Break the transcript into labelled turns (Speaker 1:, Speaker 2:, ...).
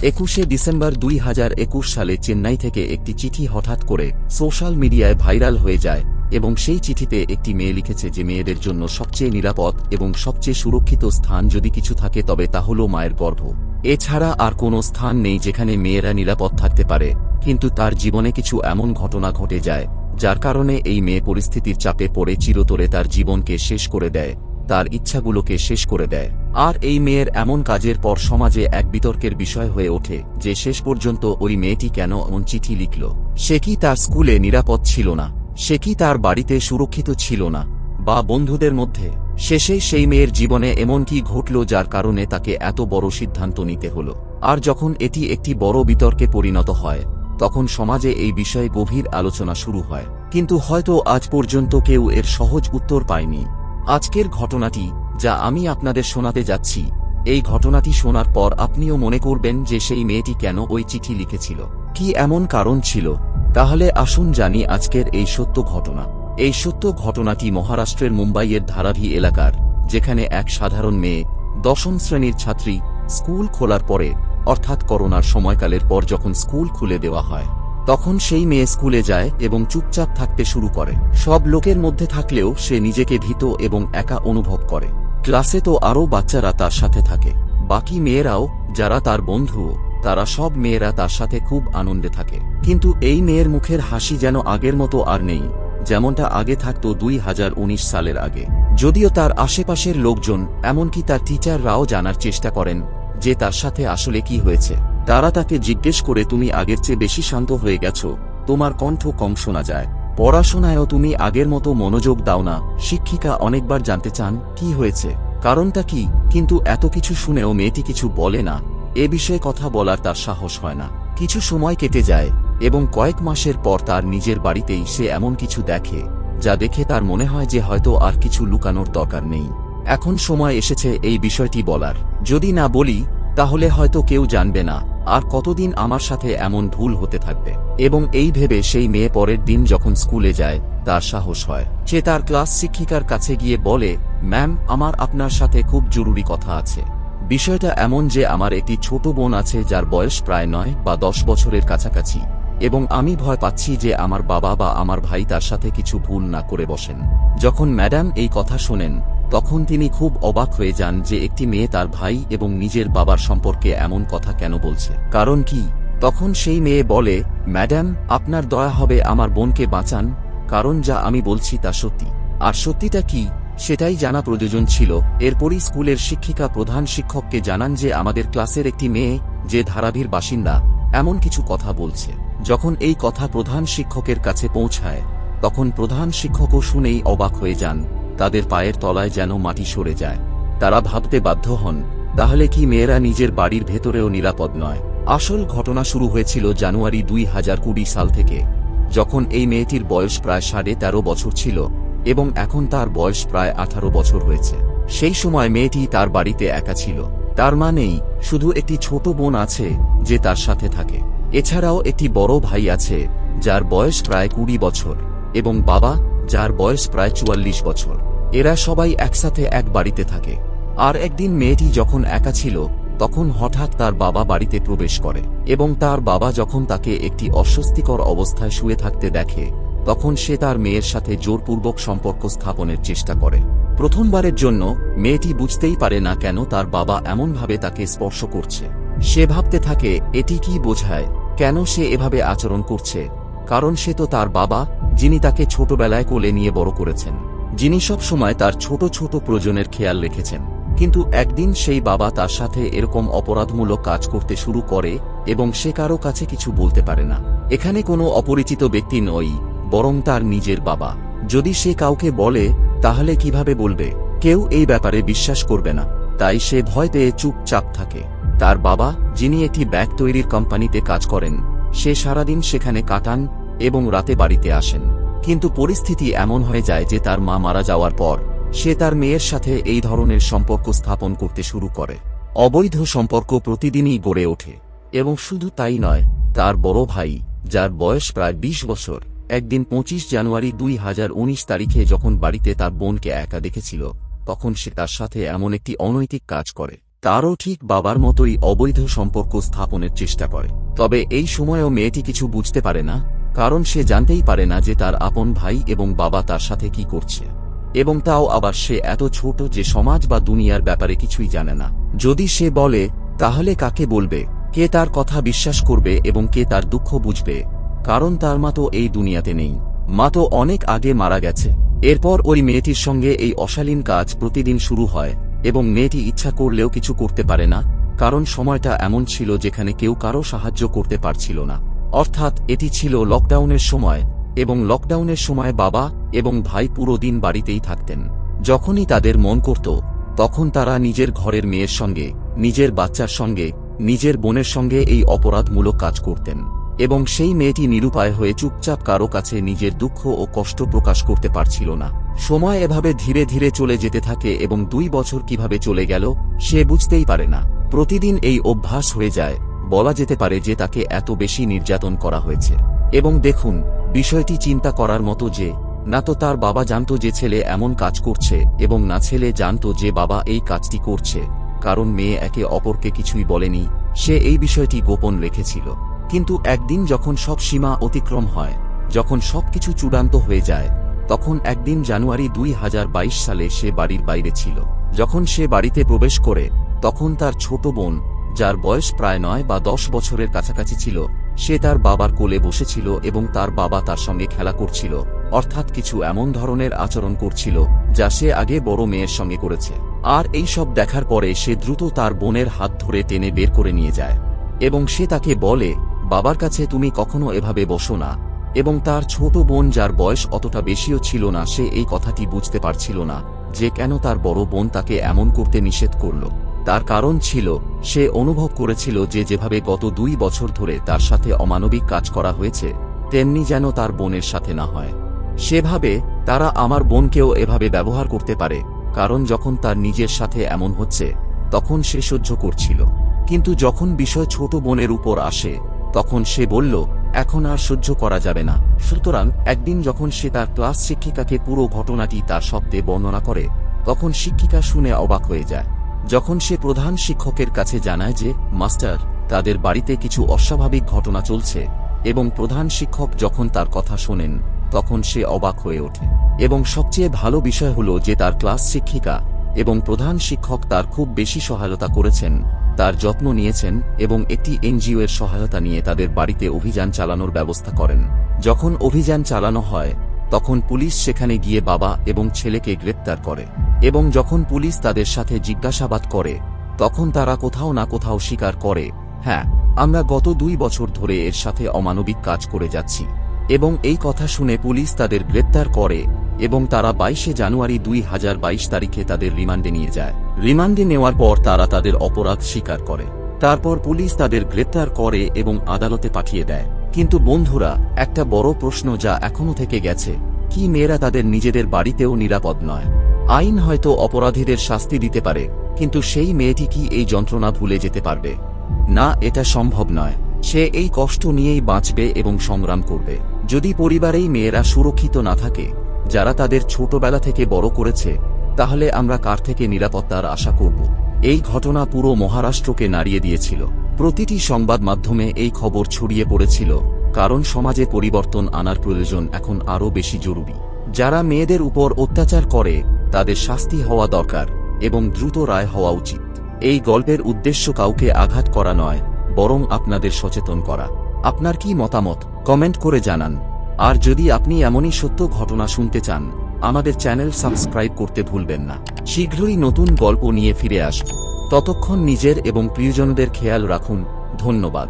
Speaker 1: 21শে December 2021 সালে চেন্নাই থেকে একটি চিঠি হঠাৎ করে সোশ্যাল মিডিয়ায় ভাইরাল হয়ে যায় এবং সেই চিঠিতে একটি মেয়ে লিখেছে যে মেয়েদের জন্য সবচেয়ে নিরাপদ এবং সবচেয়ে সুরক্ষিত স্থান যদি কিছু থাকে তবে তা হল মায়ের গর্ভ। এছাড়া আর কোনো স্থান নেই যেখানে মেয়েরা নিরাপদ থাকতে পারে। কিন্তু তার জীবনে কিছু এমন ঘটনা ঘটে যায় যার কারণে এই মেয়ে পরিস্থিতির চাপে পড়ে চিরতরে তার জীবনকে শেষ করে দেয়, তার ইচ্ছাগুলোকে শেষ করে দেয়। আর এই মেয়ের এমন কাজের পর সমাজে এক বিতর্কের বিষয় হয়ে ওঠে যে শেষ পর্যন্ত ওই মেয়েটি কেন এমন চিঠি লিখল। সে কি তার স্কুলে নিরাপদ ছিল না? সে কি তার বাড়িতে সুরক্ষিত ছিল না, বা বন্ধুদের মধ্যে? শেষে সেই মেয়ের জীবনে এমন কি ঘটল যার কারণে তাকে এত বড় সিদ্ধান্ত নিতে হল? আর যখন এটি একটি বড় বিতর্কে পরিণত হয় তখন সমাজে এই বিষয়ে গভীর আলোচনা শুরু হয়, কিন্তু হয়তো আজ পর্যন্ত কেউ এর সহজ উত্তর পায়নি। আজকের ঘটনাটি যা আমি আপনাদের শোনাতে যাচ্ছি, এই ঘটনাটি শোনার পর আপনিও মনে করবেন যে সেই মেয়েটি কেন ওই চিঠি লিখেছিল, কি এমন কারণ ছিল। তাহলে আসুন জানি আজকের এই সত্য ঘটনা। এই সত্য ঘটনাটি মহারাষ্ট্রের মুম্বাইয়ের ধারাভি এলাকার, যেখানে এক সাধারণ মেয়ে 10ম শ্রেণীর ছাত্রী স্কুল খোলার পরে, অর্থাৎ করোনার সময়কালের পর যখন স্কুল খুলে দেওয়া হয়, তখন সেই মেয়ে স্কুলে যায় এবং চুপচাপ থাকতে শুরু করে। সব লোকের মধ্যে থাকলেও সে নিজেকে ভীত এবং একা অনুভব করে। ক্লাসে তো আরও বাচ্চারা তার সাথে থাকে, বাকি মেয়েরাও যারা তার বন্ধু, তারা সব মেয়েরা তার সাথে খুব আনন্দে থাকে। কিন্তু এই মেয়ের মুখের হাসি যেন আগের মতো আর নেই, যেমনটা আগে থাকতো 2019 সালের আগে। যদিও তার আশেপাশের লোকজন, এমনকি তার টিচাররাও জানার চেষ্টা করেন যে তার সাথে আসলে কি হয়েছে। তারা তাকে জিজ্ঞেস করে, তুমি আগের চেয়ে বেশি শান্ত হয়ে গেছো, তোমার কণ্ঠ কম শোনা যায়, পড়াশোনায়ও তুমি আগের মতো মনোযোগ দাও না। শিক্ষিকা অনেকবার জানতে চান কি হয়েছে, কারণটা কি, কিন্তু এত কিছু শুনেও মেয়েটি কিছু বলে না। এ বিষয়ে কথা বলার তার সাহস হয় না। কিছু সময় কেটে যায় এবং কয়েক মাসের পর তার নিজের বাড়িতেই সে এমন কিছু দেখে যা দেখে তার মনে হয় যে হয়তো আর কিছু লুকানোর দরকার নেই। এখন সময় এসেছে এই বিষয়টি বলার। যদি না বলি তাহলে হয়তো কেউ জানবে না, আর কতদিন আমার সাথে এমন ভুল হতে থাকবে। এবং এই ভেবে সেই মেয়ে পরের দিন যখন স্কুলে যায় তার সাহস হয়। সে তার ক্লাস শিক্ষিকার কাছে গিয়ে বলে, ম্যাম, আমার আপনার সাথে খুব জরুরি কথা আছে। বিষয়টা এমন যে আমার একটি ছোট বোন আছে যার বয়স প্রায় 9 বা 10 বছরের কাছাকাছি, এবং আমি ভয় পাচ্ছি যে আমার বাবা বা আমার ভাই তার সাথে কিছু ভুল না করে বসেন। যখন ম্যাডাম এই কথা শোনেন তখন তিনি খুব অবাক হয়ে যান যে একটি মেয়ে তার ভাই এবং নিজের বাবার সম্পর্কে এমন কথা কেন বলছে, কারণ কি। তখন সেই মেয়ে বলে, ম্যাডাম, আপনার দয়া হবে আমার বোনকে বাঁচান, কারণ যা আমি বলছি তা সত্যি। আর সত্যিটা কি সেটাই জানা প্রয়োজন ছিল। এরপরই স্কুলের শিক্ষিকা প্রধান শিক্ষককে জানান যে আমাদের ক্লাসের একটি মেয়ে, যে ধারাভির বাসিন্দা, এমন কিছু কথা বলছে। যখন এই কথা প্রধান শিক্ষকের কাছে পৌঁছায় তখন প্রধান শিক্ষকও শুনেই অবাক হয়ে যান। তাদের পায়ের তলায় যেন মাটি সরে যায়। তারা ভাবতে বাধ্য হন, তাহলে কি মেয়েরা নিজের বাড়ির ভেতরেও নিরাপদ নয়? আসল ঘটনা শুরু হয়েছিল জানুয়ারি 2020 সাল থেকে, যখন এই মেয়েটির বয়স প্রায় 13.5 বছর ছিল এবং এখন তার বয়স প্রায় 18 বছর হয়েছে। সেই সময় মেয়েটি তার বাড়িতে একা ছিল। তার মা নেই, শুধু একটি ছোট বোন আছে যে তার সাথে থাকে। এছাড়াও একটি বড় ভাই আছে যার বয়স প্রায় 20 বছর, এবং বাবা যার বয়স প্রায় 44 বছর। এরা সবাই একসাথে এক বাড়িতে থাকে। আর একদিন মেয়েটি যখন একা ছিল তখন হঠাৎ তার বাবা বাড়িতে প্রবেশ করে, এবং তার বাবা যখন তাকে একটি অস্বস্তিকর অবস্থায় শুয়ে থাকতে দেখে তখন সে তার মেয়ের সাথে জোরপূর্বক সম্পর্ক স্থাপনের চেষ্টা করে। প্রথমবারের জন্য মেয়েটি বুঝতেই পারে না কেন তার বাবা এমনভাবে তাকে স্পর্শ করছে। সে ভাবতে থাকে এটি কি বোঝায়, কেন সে এভাবে আচরণ করছে, কারণ সে তো তার বাবা, যিনি তাকে ছোটবেলায় কোলে নিয়ে বড় করেছেন, যিনি সব সময় তার ছোট ছোট প্রয়োজনের খেয়াল রেখেছেন। কিন্তু একদিন সেই বাবা তার সাথে এরকম অপরাধমূলক কাজ করতে শুরু করে এবং সে কারো কাছে কিছু বলতে পারে না। এখানে কোনো অপরিচিত ব্যক্তি নয়, বরং তার নিজের বাবা। যদি সে কাউকে বলে তাহলে কিভাবে বলবে? কেউ এই ব্যাপারে বিশ্বাস করবে না, তাই সে ভয় পেয়ে চুপচাপ থাকে। তার বাবা, যিনি একটি ব্যাগ তৈরির কোম্পানিতে কাজ করেন, সে সারাদিন সেখানে কাটান এবং রাতে বাড়িতে আসেন। কিন্তু পরিস্থিতি এমন হয়ে যায় যে তার মা মারা যাওয়ার পর সে তার মেয়ের সাথে এই ধরনের সম্পর্ক স্থাপন করতে শুরু করে। অবৈধ সম্পর্ক প্রতিদিনই গড়ে ওঠে। এবং শুধু তাই নয়, তার বড় ভাই, যার বয়স প্রায় 20 বছর, একদিন 25 জানুয়ারি 2019 তারিখে যখন বাড়িতে তার বোনকে একা দেখেছিল তখন সে তার সাথে এমন একটি অনৈতিক কাজ করে। তারও ঠিক বাবার মতোই অবৈধ সম্পর্ক স্থাপনের চেষ্টা করে। তবে এই সময়েও মেয়েটি কিছু বুঝতে পারে না, কারণ সে জানতেই পারে না যে তার আপন ভাই এবং বাবা তার সাথে কি করছে, এবং তাও আবার সে এত ছোট যে সমাজ বা দুনিয়ার ব্যাপারে কিছুই জানে না। যদি সে বলে, তাহলে কাকে বলবে, কে তার কথা বিশ্বাস করবে এবং কে তার দুঃখ বুঝবে? কারণ তার মা তো এই দুনিয়াতে নেই, মা তো অনেক আগে মারা গেছে। এরপর ওই মেয়েটির সঙ্গে এই অশালীন কাজ প্রতিদিন শুরু হয় এবং মেয়েটি ইচ্ছা করলেও কিছু করতে পারে না, কারণ সময়টা এমন ছিল যেখানে কেউ কারো সাহায্য করতে পারছিল না। অর্থাৎ এটি ছিল লকডাউনের সময়, এবং লকডাউনের সময় বাবা এবং ভাই পুরো দিন বাড়িতেই থাকতেন। যখনই তাদের মন করত তখন তারা নিজের ঘরের মেয়ের সঙ্গে, নিজের বাচ্চার সঙ্গে, নিজের বোনের সঙ্গে এই অপরাধমূলক কাজ করতেন, এবং সেই মেয়েটি নিরুপায় হয়ে চুপচাপ কারো কাছে নিজের দুঃখ ও কষ্ট প্রকাশ করতে পারছিল না। সময় এভাবে ধীরে ধীরে চলে যেতে থাকে এবং 2 বছর কিভাবে চলে গেল সে বুঝতেই পারে না। প্রতিদিন এই অভ্যাস হয়ে যায়, বলা যেতে পারে যে তাকে এত বেশি নির্যাতন করা হয়েছে। এবং দেখুন, বিষয়টি চিন্তা করার মতো যে না তো তার বাবা জানত যে ছেলে এমন কাজ করছে, এবং না ছেলে জানত যে বাবা এই কাজটি করছে, কারণ মেয়ে একে অপরকে কিছুই বলেনি, সে এই বিষয়টি গোপন রেখেছিল। কিন্তু একদিন যখন সব সীমা অতিক্রম হয়, যখন সবকিছু চূড়ান্ত হয়ে যায়, তখন একদিন জানুয়ারি 2022 সালে সে বাড়ির বাইরে ছিল। যখন সে বাড়িতে প্রবেশ করে, তখন তার ছোট বোন, যার বয়স প্রায় 9 বা 10 বছরের কাছাকাছি ছিল, সে তার বাবার কোলে বসেছিল এবং তার বাবা তার সঙ্গে খেলা করছিল, অর্থাৎ কিছু এমন ধরনের আচরণ করছিল যা সে আগে বড় মেয়ের সঙ্গে করেছে। আর এই সব দেখার পরে সে দ্রুত তার বোনের হাত ধরে টেনে বের করে নিয়ে যায়, এবং সে তাকে বলে, বাবার কাছে তুমি কখনো এভাবে বসো না। এবং তার ছোট বোন, যার বয়স অতটা বেশিও ছিল না, সে এই কথাটি বুঝতে পারছিল না যে কেন তার বড় বোন তাকে এমন করতে নিষেধ করল। তার কারণ ছিল, সে অনুভব করেছিল যে যেভাবে গত 2 বছর ধরে তার সাথে অমানবিক কাজ করা হয়েছে, তেমনি যেন তার বোনের সাথে না হয়। সেভাবে তারা আমার বোনকেও এভাবে ব্যবহার করতে পারে, কারণ যখন তার নিজের সাথে এমন হচ্ছে তখন সে সহ্য করছিল। কিন্তু যখন বিষয় ছোট বোনের উপর আসে, তখন সে বলল, এখন আর সহ্য করা যাবে না। সুতরাং একদিন যখন সে তার ক্লাস শিক্ষিকাকে পুরো ঘটনাটি তার শব্দে বর্ণনা করে, তখন শিক্ষিকা শুনে অবাক হয়ে যায়। যখন সে প্রধান শিক্ষকের কাছে জানায় যে মাস্টার, তাদের বাড়িতে কিছু অস্বাভাবিক ঘটনা চলছে, এবং প্রধান শিক্ষক যখন তার কথা শোনেন, তখন সে অবাক হয়ে ওঠে। এবং সবচেয়ে ভালো বিষয় হলো যে তার ক্লাস শিক্ষিকা এবং প্রধান শিক্ষক তার খুব বেশি সহায়তা করেছেন, তার যত্ন নিয়েছেন, এবং একটি এনজিও এর সহায়তা নিয়ে তাদের বাড়িতে অভিযান চালানোর ব্যবস্থা করেন। যখন অভিযান চালানো হয়, তখন পুলিশ সেখানে গিয়ে বাবা এবং ছেলেকে গ্রেপ্তার করে, এবং যখন পুলিশ তাদের সাথে জিজ্ঞাসাবাদ করে, তখন তারা কোথাও না কোথাও স্বীকার করে, হ্যাঁ, আমরা গত 2 বছর ধরে এর সাথে অমানবিক কাজ করে যাচ্ছি। এবং এই কথা শুনে পুলিশ তাদের গ্রেপ্তার করে, এবং তারা 22 জানুয়ারি 2022 তারিখে তাদের রিমান্ডে নিয়ে যায়। রিমান্ডে নেওয়ার পর তারা তাদের অপরাধ স্বীকার করে। তারপর পুলিশ তাদের গ্রেপ্তার করে এবং আদালতে পাঠিয়ে দেয়। কিন্তু বন্ধুরা, একটা বড় প্রশ্ন যা এখনো থেকে গেছে, কি মেয়েরা তাদের নিজেদের বাড়িতেও নিরাপদ নয়? আইন হয়তো অপরাধীদের শাস্তি দিতে পারে, কিন্তু সেই মেয়েটি কি এই যন্ত্রণা ভুলে যেতে পারবে? না, এটা সম্ভব নয়। সে এই কষ্ট নিয়েই বাঁচবে এবং সংগ্রাম করবে। যদি পরিবারেই মেয়েরা সুরক্ষিত না থাকে, যারা তাদের ছোটবেলা থেকে বড় করেছে, তাহলে আমরা কার থেকে নিরাপত্তার আশা করব? এই ঘটনা পুরো মহারাষ্ট্রকে নাড়িয়ে দিয়েছিল। প্রতিটি সংবাদ মাধ্যমে এই খবর ছড়িয়ে পড়েছিল, কারণ সমাজে পরিবর্তন আনার প্রয়োজন এখন আরও বেশি জরুরি। যারা মেয়েদের উপর অত্যাচার করে তাদের শাস্তি হওয়া দরকার, এবং দ্রুত রায় হওয়া উচিত। এই গল্পের উদ্দেশ্য কাউকে আঘাত করা নয়, বরং আপনাদের সচেতন করা। আপনার কি মতামত কমেন্ট করে জানান। আর যদি আপনি এমনই সত্য ঘটনা শুনতে চান, আমাদের চ্যানেল সাবস্ক্রাইব করতে ভুলবেন না। শীঘ্রই নতুন গল্প নিয়ে ফিরে আসব। ততক্ষণ নিজের এবং প্রিয়জনদের খেয়াল রাখুন। ধন্যবাদ।